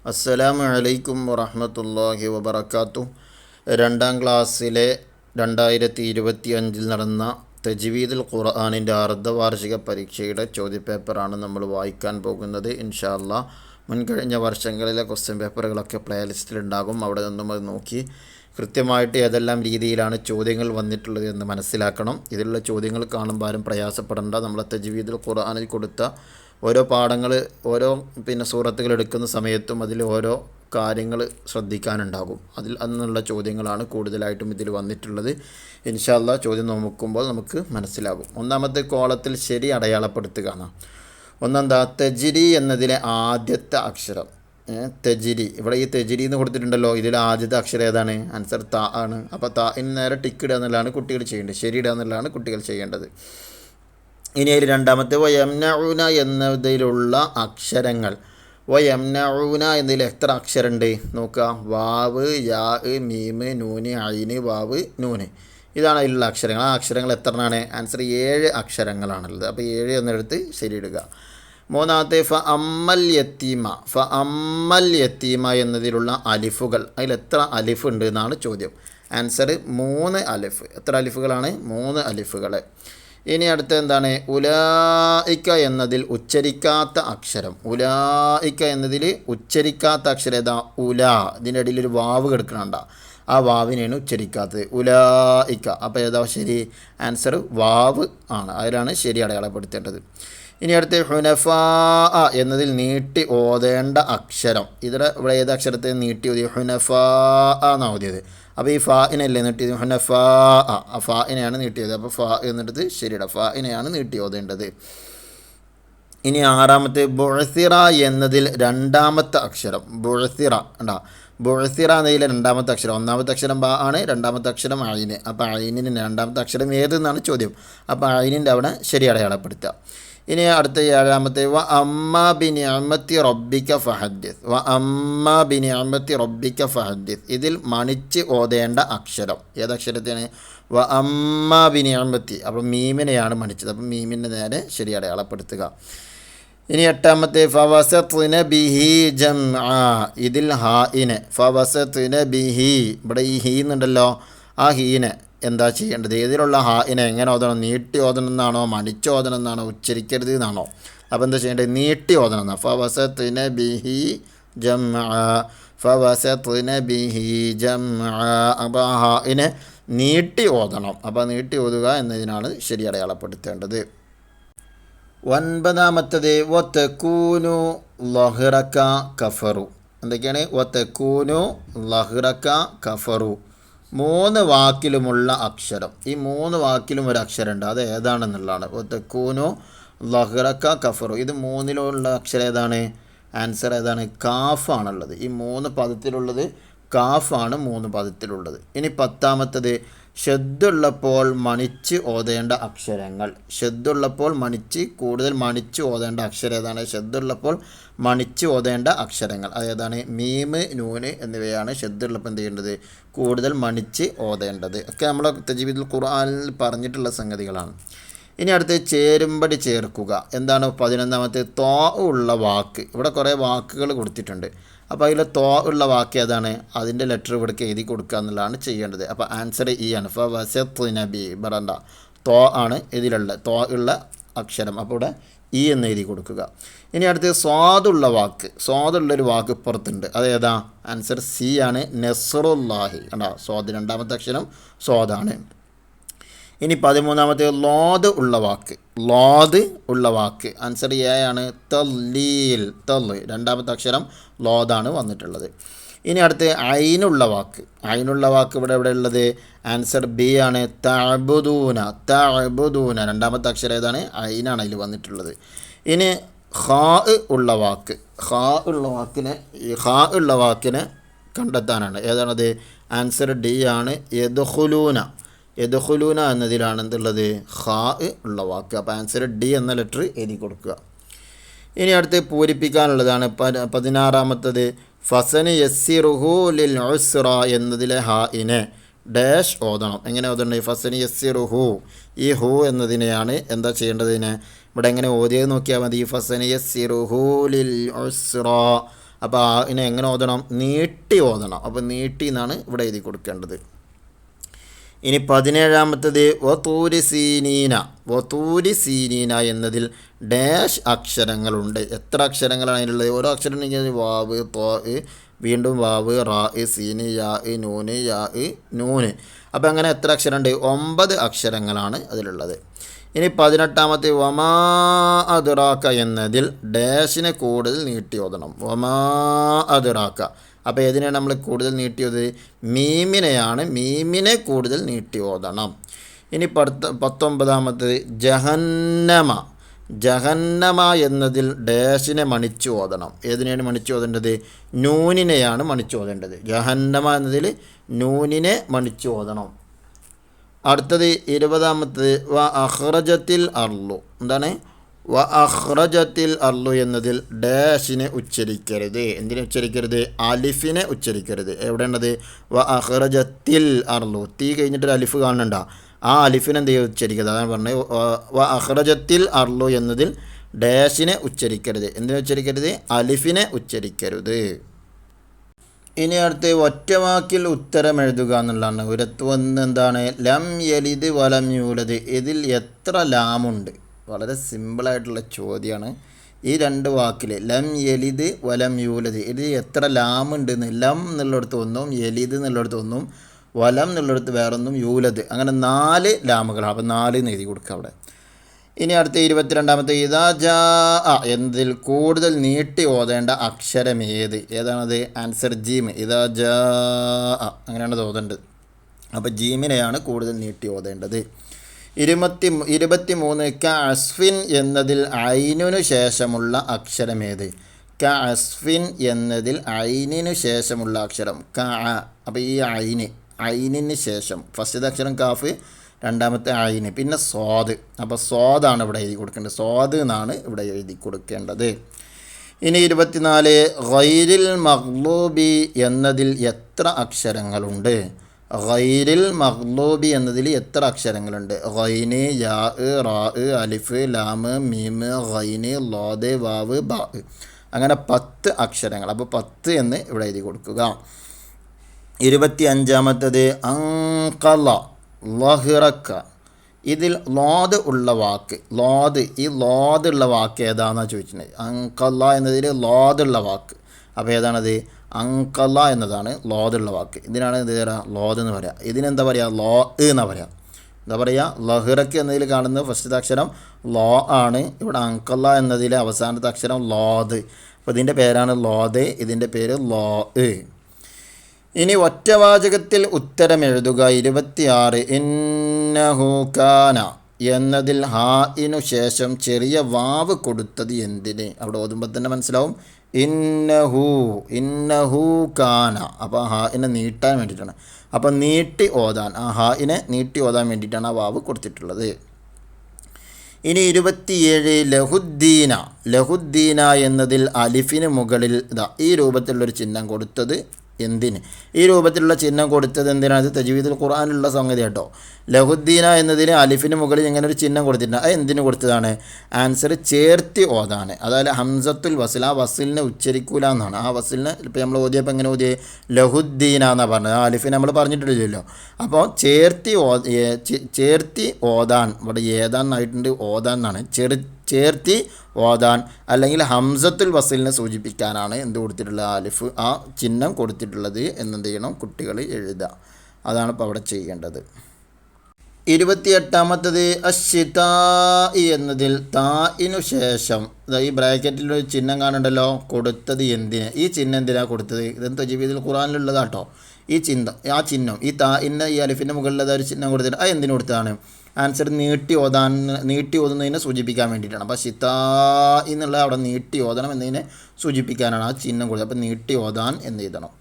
അസ്സലാമു അലൈക്കും വറഹ്മത്തുള്ളാഹി വബറകാതുഹു. രണ്ടാം ക്ലാസ്സിലെ 2025 നടന്ന തജ്വീദുൽ ഖുർആനിൻ്റെ അർദ്ധവാർഷിക പരീക്ഷയുടെ ചോദ്യപേപ്പറാണ് നമ്മൾ വായിക്കാൻ പോകുന്നത്. ഇൻഷാ അല്ലാഹ് മുൻകഴിഞ്ഞ വർഷങ്ങളിലെ ക്വസ്റ്റ്യൻ പേപ്പറുകളൊക്കെ പ്ലേലിസ്റ്റിലുണ്ടാകും. അവിടെ നിന്നും അത് നോക്കി കൃത്യമായിട്ട് ഏതെല്ലാം രീതിയിലാണ് ചോദ്യങ്ങൾ വന്നിട്ടുള്ളത് എന്ന് മനസ്സിലാക്കണം. ഇതിലുള്ള ചോദ്യങ്ങൾ കാണുമ്പോൾ ആരും പ്രയാസപ്പെടേണ്ട. നമ്മളെ തജ്വീദുൽ ഖുർആനിൽ കൊടുത്ത ഓരോ പാഠങ്ങൾ ഓരോ സൂറത്തുകൾ എടുക്കുന്ന സമയത്തും അതിൽ ഓരോ കാര്യങ്ങൾ ശ്രദ്ധിക്കാനുണ്ടാകും. അതിൽ അന്നുള്ള ചോദ്യങ്ങളാണ് കൂടുതലായിട്ടും ഇതിൽ വന്നിട്ടുള്ളത്. ഇൻഷാ അല്ലാഹ് ചോദ്യം നോക്കുമ്പോൾ നമുക്ക് മനസ്സിലാകും. ഒന്നാമത്തെ കോളത്തിൽ ശരി അടയാളപ്പെടുത്തുക. ഒന്നെന്താ, തെജിരി എന്നതിലെ ആദ്യത്തെ അക്ഷരം തെജിരി. ഇവിടെ ഈ തെജിരി എന്ന് കൊടുത്തിട്ടുണ്ടല്ലോ, ഇതിൽ ആദ്യത്തെ അക്ഷരം ഏതാണ്? ആൻസർ ത ആണ്. അപ്പോൾ താഇന് നേരെ ടിക്ക് ഇടുക എന്നുള്ളതാണ് കുട്ടികൾ ചെയ്യേണ്ടത്, ശരി ഇടുക എന്നുള്ളതാണ് കുട്ടികൾ ചെയ്യേണ്ടത്. ഇനി അതിൽ രണ്ടാമത്തെ വയംനഊന എന്നതിലുള്ള അക്ഷരങ്ങൾ. വയംനഊന എന്നതിൽ എത്ര അക്ഷരമുണ്ട് നോക്കുക. വാവ്, യാ, മീമ്, നൂന്, ഐന്, വാവ്, നൂന്. ഇതാണ് അതിലുള്ള അക്ഷരങ്ങൾ. ആ അക്ഷരങ്ങൾ എത്രയാണ്? ആൻസർ 7 അക്ഷരങ്ങളാണുള്ളത്. അപ്പോൾ 7 എന്നെടുത്ത് ശരിയിടുക. മൂന്നാമത്തെ ഫ അമ്മൽ യത്തീമ എന്നതിലുള്ള അലിഫുകൾ. അതിൽ എത്ര അലിഫ് ഉണ്ട് എന്നാണ് ചോദ്യം. ആൻസർ 3 അലിഫ്. എത്ര അലിഫുകളാണ്? 3 അലിഫുകൾ. ഇനി അടുത്ത എന്താണ്? ഉലായിക്ക എന്നതിൽ ഉച്ചരിക്കാത്ത അക്ഷരം. ഉലായിക്ക എന്നതിൽ ഉച്ചരിക്കാത്ത അക്ഷരം ഏതാ? ഉല. ഇതിൻ്റെ ഇടയിൽ ഒരു വാവ് കിടക്കണണ്ട, ആ വാവിനെയാണ് ഉച്ചരിക്കാത്തത്. ഉലായിക്ക. അപ്പോൾ ഏതാ ശരി? ആൻസർ വാവ് ആണ്. അതിലാണ് ശരി അടയാളപ്പെടുത്തേണ്ടത്. ഇനി അടുത്ത് ഹുനഫാ എന്നതിൽ നീട്ടി ഓതേണ്ട അക്ഷരം. ഇവിടെ ഏത് അക്ഷരത്തെ നീട്ടി ഓതി? ഹുനഫാ എന്നാണ് ഓതിയത്. അപ്പോൾ ഈ ഫാഇനല്ലേ നീട്ടിയത്? ഹുനഫാ. ആ ഫാഇനെയാണ് നീട്ടിയത്. അപ്പോൾ ഫാ എന്നിട്ട് ശരിയുടെ ഫാഇനെയാണ് നീട്ടി ഓതേണ്ടത്. ഇനി ആറാമത്തെ ബുഅസിറ എന്നതിൽ രണ്ടാമത്തെ അക്ഷരം. ബുഅസിറ ഉണ്ടാ. ബുഅസിറ എന്നതിലെ രണ്ടാമത്തെ അക്ഷരം. ഒന്നാമത്തെ അക്ഷരം ബാ ആണ്, രണ്ടാമത്തെ അക്ഷരം ഐന്. അപ്പോൾ ഐനിന് രണ്ടാമത്തെ അക്ഷരം ഏതെന്നാണ് ചോദ്യം. അപ്പോൾ ഐനിൻ്റെ അവിടെ ശരി അടയാളപ്പെടുത്തുക. ഇനി അടുത്ത ഏഴാമത്തെ വ അമ്മാ ബിനിഅമത്തി റബ്ബിക ഫഹദ്ദിസ്. വ അമ്മാ ബിനിഅമത്തി റബ്ബിക ഫഹദ്ദിസ്. ഇതിൽ മണിച്ച് ഓതേണ്ട അക്ഷരം ഏതക്ഷരത്തെയാണ്? വ അമ്മാ ബിനിഅമത്തി. അപ്പോൾ മീമിനെയാണ് മണിച്ചത്. അപ്പം മീമിൻ്റെ നേരെ ശരി അടയാളപ്പെടുത്തുക. ഇനി എട്ടാമത്തെ ഫവസത്ന ബിഹി ജംആ. ഇതിൽ ഹാഇനെ ഫവസത്ന ബിഹി. ഇവിടെ ഈ ഹീ എന്നുണ്ടല്ലോ, ആ ഹീനെ എന്താ ചെയ്യേണ്ടത്? ഇതിലുള്ള ഹാഇനെ എങ്ങനെ ഓതണം? നീട്ടി ഓതണം എന്നാണോ, മണിച്ച് ഓതണം എന്നാണോ, ഉച്ചരിക്കരുത് എന്നാണോ? അപ്പോൾ എന്താ ചെയ്യേണ്ടത്? നീട്ടി ഓതണം എന്നാണ്. ഫവസത്ന ബിഹി ജംആ. ഫവസത്ന ബിഹി ജംആ. അപ്പോൾ ആ ഹാഇനെ നീട്ടി ഓതണം. അപ്പോൾ നീട്ടി ഓതുക എന്നതിനാണ് ശരി അടയാളപ്പെടുത്തേണ്ടത്. ഒൻപതാമത്തത് വതകൂനു ലഹ്റക കഫറു. എന്തൊക്കെയാണ്? വതകൂനു ലഹ്റക കഫറു. 3 വാക്കിലുമുള്ള അക്ഷരം. ഈ 3 വാക്കിലും ഒരു അക്ഷരമുണ്ട്, അത് ഏതാണെന്നുള്ളതാണ്. വതകൂനു ലഹ്റക കഫറു. ഇത് 3ലുള്ള അക്ഷരം ഏതാണ്? ആൻസർ ഏതാണ്? കാഫാണുള്ളത്. ഈ 3 പദത്തിലുള്ളത് കാഫാണ് 3 പദത്തിലുള്ളത്. ഇനി 10ാമത്തത് ഷദ്ദുള്ളപ്പോൾ മണിച്ച് ഓതേണ്ട അക്ഷരങ്ങൾ. ഷദ്ദുള്ളപ്പോൾ കൂടുതൽ മണിച്ച് ഓതേണ്ട അക്ഷരം ഏതാണ്? ഷദ്ദുള്ളപ്പോൾ മണിച്ച് ഓതേണ്ട അക്ഷരങ്ങൾ അതേതാണ്? മീമ്, നൂന് എന്നിവയാണ് ഷദ്ദുള്ളപ്പോൾ എന്ത് ചെയ്യേണ്ടത്? കൂടുതൽ മണിച്ച് ഓതേണ്ടത്. ഒക്കെ നമ്മൾ തജ്വീദുൽ ഖുർആനിൽ പറഞ്ഞിട്ടുള്ള സംഗതികളാണ്. ഇനി അടുത്ത് ചേരുമ്പടി ചേർക്കുക. എന്താണ്? 11ാമത്തെ തോ ഉള്ള വാക്ക്. ഇവിടെ കുറേ വാക്കുകൾ കൊടുത്തിട്ടുണ്ട്. അപ്പോൾ അതിൽ തോ ഉള്ള വാക്ക് ഏതാണ്? അതിൻ്റെ ലെറ്റർ ഇവിടേക്ക് എഴുതി കൊടുക്കുക എന്നുള്ളതാണ് ചെയ്യേണ്ടത്. അപ്പോൾ ആൻസർ ഈ ആണ്. ഫവസത്ന ബി. ബറണ്ട തോ ആണ് ഇതിലുള്ള തോ ഉള്ള അക്ഷരം. അപ്പോൾ ഇവിടെ ഈ എന്ന് എഴുതി കൊടുക്കുക. ഇനി അടുത്ത് സ്വാദുള്ള വാക്ക്. സ്വാദുള്ളൊരു വാക്ക് പുറത്തുണ്ട്, അതേതാ? ആൻസർ സി ആണ്. നസ്റുല്ലാഹി. കണ്ടോ? സ്വാദ് 2ാമത്തെ അക്ഷരം സ്വാദാണ്. ഇനി 13ാമത്തെ ലോദ് ഉള്ള വാക്ക്. ലോദ് ഉള്ള വാക്ക്. ആൻസർ എ ആണ്. തല്ലീൽ. തല്ല് 2ാമത്തെ അക്ഷരം ലോദാണ് വന്നിട്ടുള്ളത്. ഇനി അടുത്ത് ഐനുള്ള വാക്ക്. ഐനുള്ള വാക്ക് ഇവിടെ ഉള്ളത് ആൻസർ ബി ആണ്. തഅബുദൂന. തഅബുദൂന 2ാമത്തെ അക്ഷരം ഏതാണ്? ഐനാണ് അതിൽ വന്നിട്ടുള്ളത്. ഇനി ഖാ ഉള്ള വാക്ക്. ഖാ ഉള്ള വാക്കിനെ കണ്ടെത്താനാണ്. ഏതാണത്? ആൻസർ ഡി ആണ്. യദ്ഖുലൂന. യദ്ഖുലൂന എന്നതിലാണ് എന്തുള്ളത്? ഖാ ഉള്ള വാക്ക്. അപ്പോൾ ആൻസർ ഡി എന്ന ലെറ്റർ എഴുതി കൊടുക്കുക. ഇനി അടുത്ത് പൂരിപ്പിക്കാനുള്ളതാണ്. 16ാമത്തത് ഫസന് യസ്സിറുഹു ലിൽ ഉസ്റ എന്നതിലെ ഹാഇനെ ഡാഷ് ഓതണം. എങ്ങനെ ഓതണ്ടേ? ഫസന് യസ്സിറുഹു. ഈ ഹു എന്നതിനെയാണ് എന്താ ചെയ്യേണ്ടതിന്? ഇവിടെ എങ്ങനെ ഓതിയത് നോക്കിയാൽ മതി. ഫസന് യസ്സിറുഹു ലിൽ ഉസ്റ. അപ്പോൾ ഇതിനെ എങ്ങനെ ഓതണം? നീട്ടി ഓതണം. അപ്പോൾ നീട്ടി എന്നാണ് ഇവിടെ എഴുതി കൊടുക്കേണ്ടത്. ഇനി 17ാമത്തത് വതൂരി സീനീന. വതൂരി സീനീന എന്നതിൽ ഡാഷ് അക്ഷരങ്ങളുണ്ട്. എത്ര അക്ഷരങ്ങളാണ് അതിലുള്ളത്? ഓരോ അക്ഷരം ഉണ്ടെങ്കിൽ വാവ്, തോ, വീണ്ടും വാവ്, റാ, സീന്, യാ, നൂന്, യാ, നൂന്. അപ്പോൾ അങ്ങനെ എത്ര അക്ഷരമുണ്ട്? 9 അക്ഷരങ്ങളാണ് അതിലുള്ളത്. ഇനി 18ാമത്തെ വമാ അദ്റാക എന്നതിൽ ഡാഷിനെ കൂടുതൽ നീട്ടി ഓതണം. വമാ അദ്റാക. അപ്പോൾ ഏതിനെയാണ് നമ്മൾ കൂടുതൽ നീട്ടിയത്? മീമിനെയാണ്. മീമിനെ കൂടുതൽ നീട്ടി ഓതണം. ഇനി 19ാമത്തത് ജഹന്നമ. ജഹന്നമ എന്നതിൽ ഡാഷിനെ മണിച്ചു ഓതണം. ഏതിനെയാണ് മണിച്ചു ഓതേണ്ടത്? നൂനിനെയാണ് മണിച്ചു ഓതേണ്ടത്. ജഹന്നമ എന്നതിൽ നൂനിനെ മണിച്ചു ഓതണം. അടുത്തത് 20ാമത്തത് വ അഖ്റജത്തിൽ അർളു. എന്താണ്? വ അഖ്റജത്തിൽ അർളു എന്നതിൽ ഡാഷിനെ ഉച്ചരിക്കരുത്. എന്തിനെ ഉച്ചരിക്കരുത്? അലിഫിനെ ഉച്ചരിക്കരുത്. എവിടെയുള്ളത്? വ അഖ്റജത്തിൽ അർളു. തീ കഴിഞ്ഞിട്ടൊരു അലിഫ് കാണുന്നുണ്ടോ? ആ അലിഫിനെ എന്ത് ചെയ്യുക? ഉച്ചരിക്കരുത്. അതാണ് പറഞ്ഞത്. വ അഖ്റജത്തിൽ അർളു എന്നതിൽ ഡാഷിനെ ഉച്ചരിക്കരുത്. എന്തിനെ ഉച്ചരിക്കരുത്? അലിഫിനെ ഉച്ചരിക്കരുത്. ഇനി അടുത്ത് ഒറ്റവാക്കിൽ ഉത്തരം എഴുതുക എന്നുള്ളതാണ്. ഒരത്വന്ന് എന്താണ്? ലം യലിദ് വലം യൂലദ്. ഇതിൽ എത്ര ലാമുണ്ട്? വളരെ സിമ്പിളായിട്ടുള്ള ചോദ്യമാണ്. ഈ 2 വാക്കിൽ ലം യലിദ് വലം യൂലദ് ഇതിൽ എത്ര ലാമുണ്ട്? ലം എന്നുള്ളിടത്ത് ഒന്നും, യലിദ് എന്നുള്ളിടത്ത് ഒന്നും, വലം എന്നുള്ളിടത്ത് വേറൊന്നും, യൂലദ്. അങ്ങനെ 4 ലാമുകളാണ്. അപ്പോൾ 4 എഴുതി കൊടുക്കുക അവിടെ. ഇനി അടുത്ത 22ാമത്തെ ഇദാ ജാ എന്നതിൽ കൂടുതൽ നീട്ടി ഓതേണ്ട അക്ഷരം ഏത്? ഏതാണത്? ആൻസർ ജീം. ഇദാ ജാ അങ്ങനെയാണ് ഓതേണ്ടത്. അപ്പോൾ ജീമിനെയാണ് കൂടുതൽ നീട്ടി ഓതേണ്ടത്. 23 ക അസ്ഫിൻ എന്നതിൽ ഐനിനു ശേഷമുള്ള അക്ഷരം ഏത്? ക അസ്ഫിൻ എന്നതിൽ ഐനിനു ശേഷമുള്ള അക്ഷരം ക. അപ്പോൾ ഈ ഐനിന് ശേഷം ഫസ്റ്റത്തെ അക്ഷരം കാഫ്, രണ്ടാമത്തെ ഐന്, പിന്നെ സ്വാദ്. അപ്പോൾ സ്വാദാണ് ഇവിടെ എഴുതി കൊടുക്കേണ്ടത്. സ്വാദ് എന്നാണ് ഇവിടെ എഴുതി കൊടുക്കേണ്ടത്. ഇനി 24 ഗൈരിൽ മഗ്ലൂബി എന്നതിൽ എത്ര അക്ഷരങ്ങളുണ്ട്? ഗൈരിൽ മഗ്ലൂബി എന്നതിൽ എത്ര അക്ഷരങ്ങളുണ്ട്? ഗൈന്, യാ, റാ, അലിഫ്, ലാമ്, മീമ്, ഗൈന്, ലോദ്, വാവ്, ബാ. അങ്ങനെ 10 അക്ഷരങ്ങൾ. അപ്പോൾ 10 എന്ന് ഇവിടെ എഴുതി കൊടുക്കുക. 25ാമത്തത് അൻഖല ലഹിറക്ക. ഇതിൽ ലോദ് ഉള്ള വാക്ക്, ഈ ലോദുള്ള വാക്ക് ഏതാണെന്നാണ് ചോദിച്ചിട്ടുണ്ട്. അൻഖല എന്നതിൽ ലോദുള്ള വാക്ക്. അപ്പോൾ ഏതാണത്? അൻഖല എന്നതാണ് ലോദുള്ള വാക്ക്. ഇതിനാണ് എന്ത് പറയുക? ലോദ് എന്ന് പറയുക. ഇതിനെന്താ പറയുക? ലോ എന്നാ പറയുക. എന്താ പറയുക? ലഹിറക്ക് എന്നതിൽ കാണുന്ന ഫസ്റ്റത്തെ അക്ഷരം ലോ ആണ്. ഇവിടെ അൻഖല എന്നതിലെ അവസാനത്തെ അക്ഷരം ലോദ്. അപ്പോൾ ഇതിൻ്റെ പേരാണ് ലോദ്. ഇതിൻ്റെ പേര് ലോ. ഇനി ഒറ്റവാചകത്തിൽ ഉത്തരം എഴുതുക. 26 ഇന്നഹു കാന എന്നതിൽ ഹാഇനു ശേഷം ചെറിയ വാവ് കൊടുത്തത് എന്തിന്? അവിടെ ഓതുമ്പോൾ തന്നെ മനസ്സിലാവും. ഇന്നഹു കാന. അപ്പോൾ ഹാഇനെ നീട്ടാൻ വേണ്ടിയിട്ടാണ്. അപ്പം നീട്ടി ഓതാൻ, ആ ഹാഇനെ നീട്ടി ഓതാൻ വേണ്ടിയിട്ടാണ് ആ വാവ് കൊടുത്തിട്ടുള്ളത്. ഇനി 27 ലഹുദ്ദീന എന്നതിൽ അലിഫിന് മുകളിൽ ഈ രൂപത്തിലുള്ളൊരു ചിഹ്നം കൊടുത്തത് എന്തിന്? ഈ രൂപത്തിലുള്ള ചിഹ്നം കൊടുത്തത് എന്തിനാണ്? ഇത് തജ്വീദുൽ ഖുർആനിലുള്ള സംഗതി കേട്ടോ. ലഹുദ്ദീന എന്നതിന് അലിഫിന് മുകളിൽ ഇങ്ങനെ ഒരു ചിഹ്നം കൊടുത്തിട്ടുണ്ട്. അത് എന്തിനു കൊടുത്തതാണ്? ആൻസർ ചേർത്തി ഓതാണ്. അതായത് ഹംസത്തുൽ വസിൽ, ആ വസിലിനെ ഉച്ചരിക്കൂല എന്നാണ്. ആ വസിലിനെ ഇപ്പോൾ നമ്മൾ ഓതിയപ്പോൾ എങ്ങനെ ഓതിയേ? ലഹുദ്ദീന എന്നാണ് പറഞ്ഞത്. ആ അലിഫിനെ നമ്മൾ പറഞ്ഞിട്ടില്ലല്ലോ. അപ്പോൾ ചേർത്തി ഓതാൻ, ഇവിടെ ഏതാന്നായിട്ടുണ്ട്, ഓതാൻ എന്നാണ്. ചേർത്തി ഓതാൻ അല്ലെങ്കിൽ ഹംസത്തുൽ വസിലിനെ സൂചിപ്പിക്കാനാണ് എന്ത് കൊടുത്തിട്ടുള്ളത്? അലിഫ്, ആ ചിഹ്നം കൊടുത്തിട്ടുള്ളത് എന്നെന്ത് ചെയ്യണം? കുട്ടികൾ എഴുതുക. അതാണ് ഇപ്പോൾ അവിടെ ചെയ്യേണ്ടത്. 28ാമത്തത് അശ്ശിതാഇ എന്നതിൽ താഇനു ശേഷം ഈ ബ്രാക്കറ്റിലൊരു ചിഹ്നം കാണുന്നുണ്ടല്ലോ, കൊടുത്തത് എന്തിന്? ഈ ചിഹ്നം എന്തിനാണ് കൊടുത്തത്? ഇതെന്ത് തജ്വീദുൽ ഖുർആനിലുള്ളതാട്ടോ. ഈ ചിഹ്നം ഈ താഇൻ്റെ ഈ അലിഫിൻ്റെ മുകളിൽ ഒരു ചിഹ്നം കൊടുത്തിട്ട് അത് എന്തിനു കൊടുത്തതാണ്? ആൻസർ നീട്ടി ഓതുന്നതിനെ സൂചിപ്പിക്കാൻ വേണ്ടിയിട്ടാണ്. അപ്പോൾ ഷിതാ എന്നുള്ള അവിടെ നീട്ടി ഓതണം എന്നതിനെ സൂചിപ്പിക്കാനാണ് ആ ചിഹ്നം കൊടുത്തത്. അപ്പോൾ നീട്ടി ഓതാൻ എന്ന് എഴുതണം.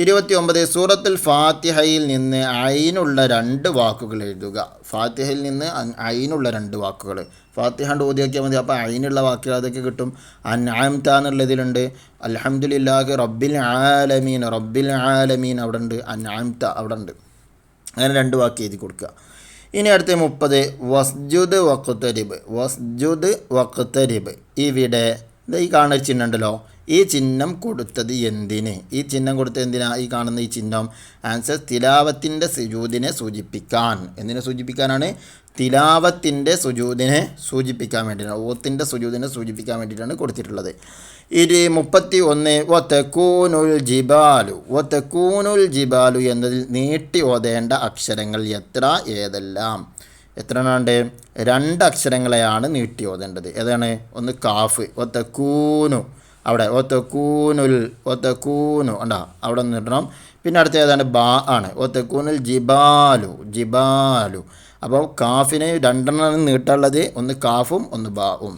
29 സൂറത്തുൽ ഫാത്തിഹയിൽ നിന്ന് ഐനുള്ള 2 വാക്കുകൾ എഴുതുക. ഫാത്തിഹയിൽ നിന്ന് ഐനുള്ള 2 വാക്കുകൾ. ഫാത്തിഹ ഓതിയാക്കിയാൽ മതി. അപ്പോൾ ഐനുള്ള വാക്കുകൾ അതൊക്കെ കിട്ടും. അൻഅംത എന്നുള്ളതിലുണ്ട്. അൽഹംദുലില്ലാഹി റബ്ബിൽ ആലമീൻ അവിടെ ഉണ്ട്. അൻഅംത അവിടെ ഉണ്ട്. അങ്ങനെ 2 വാക്ക് എഴുതി കൊടുക്കുക. ഇനി അടുത്ത 30 വസ്ജുദ് വഖ്തരിബ്. ഇവിടെ ഈ കാണുന്ന ചിഹ്നം ഉണ്ടല്ലോ, ഈ ചിഹ്നം കൊടുത്തത് എന്തിന്? ഈ ചിഹ്നം കൊടുത്തത് എന്തിനാ? ഈ കാണുന്ന ഈ ചിഹ്നം ആൻസർ തിലാവത്തിൻ്റെ സുജൂദിനെ സൂചിപ്പിക്കാൻ. എന്തിനെ സൂചിപ്പിക്കാനാണ്? തിലാവത്തിൻ്റെ സുജൂദിനെ സൂചിപ്പിക്കാൻ വേണ്ടിയിട്ടാണ്, ഓത്തിൻ്റെ സുജൂദിനെ സൂചിപ്പിക്കാൻ വേണ്ടിയിട്ടാണ് കൊടുത്തിട്ടുള്ളത്. 31 വതകൂനുൽ ജിബാലു എന്നതിൽ നീട്ടി ഓതേണ്ട അക്ഷരങ്ങൾ എത്ര, ഏതെല്ലാം? എത്ര എണ്ണമുണ്ട്? 2 അക്ഷരങ്ങളെയാണ് നീട്ടി ഓതേണ്ടത്. ഏതാണ്? ഒന്ന് കാഫ്, വതകൂനു, അവിടെ ഒത്തക്കൂനു ഉണ്ടാ, അവിടെ നിന്നിടണം. പിന്നെ അടുത്ത ഏതാണ്? ബാ ആണ്, ഒത്തക്കൂനുൽ ജിബാലു. അപ്പോൾ കാഫിന് 2 നീട്ടുള്ളത്, ഒന്ന് കാഫും ഒന്ന് ബാവും.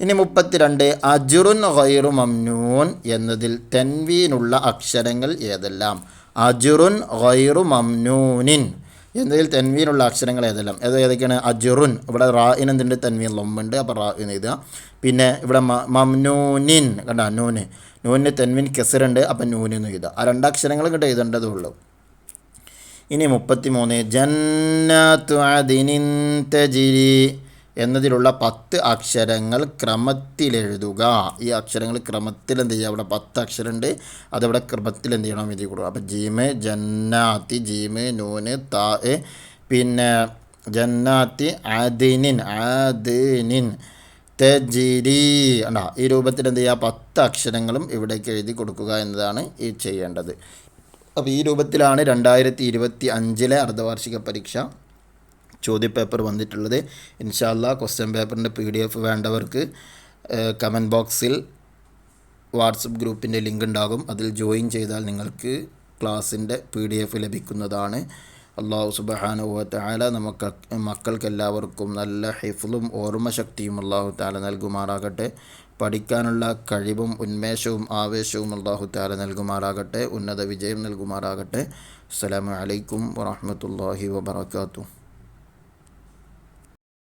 ഇനി 32 അജ്റുൻ ഗൈറു മംനൂൻ എന്നതിൽ തൻവീനുള്ള അക്ഷരങ്ങൾ ഏതെല്ലാം? അജ്റുൻ ഗൈറു മംനൂനിൻ എന്നതിൽ തൻവീനുള്ള അക്ഷരങ്ങൾ ഏതെല്ലാം? ഏതൊക്കെയാണ്? അജ്റുൻ, ഇവിടെ റാഇന് എന്തുണ്ട്? തൻവീൻ ലൊമ്പുണ്ട്, അപ്പോൾ റാഇന് എഴുതുക. പിന്നെ ഇവിടെ മംനൂനിൻ കണ്ട, നൂനിന് തൻവീൻ കെസറുണ്ട്, അപ്പം നൂനെന്ന് എഴുതുക. ആ 2 അക്ഷരങ്ങൾ ഇങ്ങോട്ട് എഴുതേണ്ടതുള്ളൂ. ഇനി 33 ജന്നത്തു അദിനിൻ തജ്രി എന്നതിലുള്ള 10 അക്ഷരങ്ങൾ ക്രമത്തിലെഴുതുക. ഈ അക്ഷരങ്ങൾ ക്രമത്തിൽ എന്ത് ചെയ്യുക? അവിടെ 10 അക്ഷരമുണ്ട്, അതവിടെ ക്രമത്തിൽ എന്ത് ചെയ്യണം? എഴുതി കൊടുക്കുക. അപ്പോൾ ജീമ് ജന്നാത്തി, ജീമ് നൂന് താ, പിന്നെ ജന്നാത്തി ആദിനിൻ തജ്രി ഉണ്ടാ. ഈ രൂപത്തിൽ എന്ത് ചെയ്യുക? 10 അക്ഷരങ്ങളും ഇവിടേക്ക് എഴുതി കൊടുക്കുക എന്നതാണ് ഈ ചെയ്യേണ്ടത്. അപ്പോൾ ഈ രൂപത്തിലാണ് 2025 അർദ്ധവാർഷിക പരീക്ഷ ചോദ്യപേപ്പർ വന്നിട്ടുള്ളത്. ഇൻഷാ അല്ലാഹ് ക്വസ്റ്റ്യൻ പേപ്പറിൻ്റെ PDF വേണ്ടവർക്ക് കമൻറ്റ് ബോക്സിൽ വാട്സപ്പ് ഗ്രൂപ്പിൻ്റെ ലിങ്ക് ഉണ്ടാകും, അതിൽ ജോയിൻ ചെയ്താൽ നിങ്ങൾക്ക് ക്ലാസ്സിൻ്റെ PDF ലഭിക്കുന്നതാണ്. അല്ലാഹു സുബ്ഹാനഹു വ തആല മക്കൾക്കെല്ലാവർക്കും നല്ല ഹിഫ്ളും ഓർമ്മശക്തിയും അല്ലാഹു തആല നൽകുമാറാകട്ടെ. പഠിക്കാനുള്ള കഴിവും ഉന്മേഷവും ആവേശവും അല്ലാഹു തആല നൽകുമാറാകട്ടെ. ഉന്നത വിജയം നൽകുമാറാകട്ടെ. അസ്സലാമു അലൈക്കും വറഹ്മത്തുള്ളാഹി വബറകാതുഹു.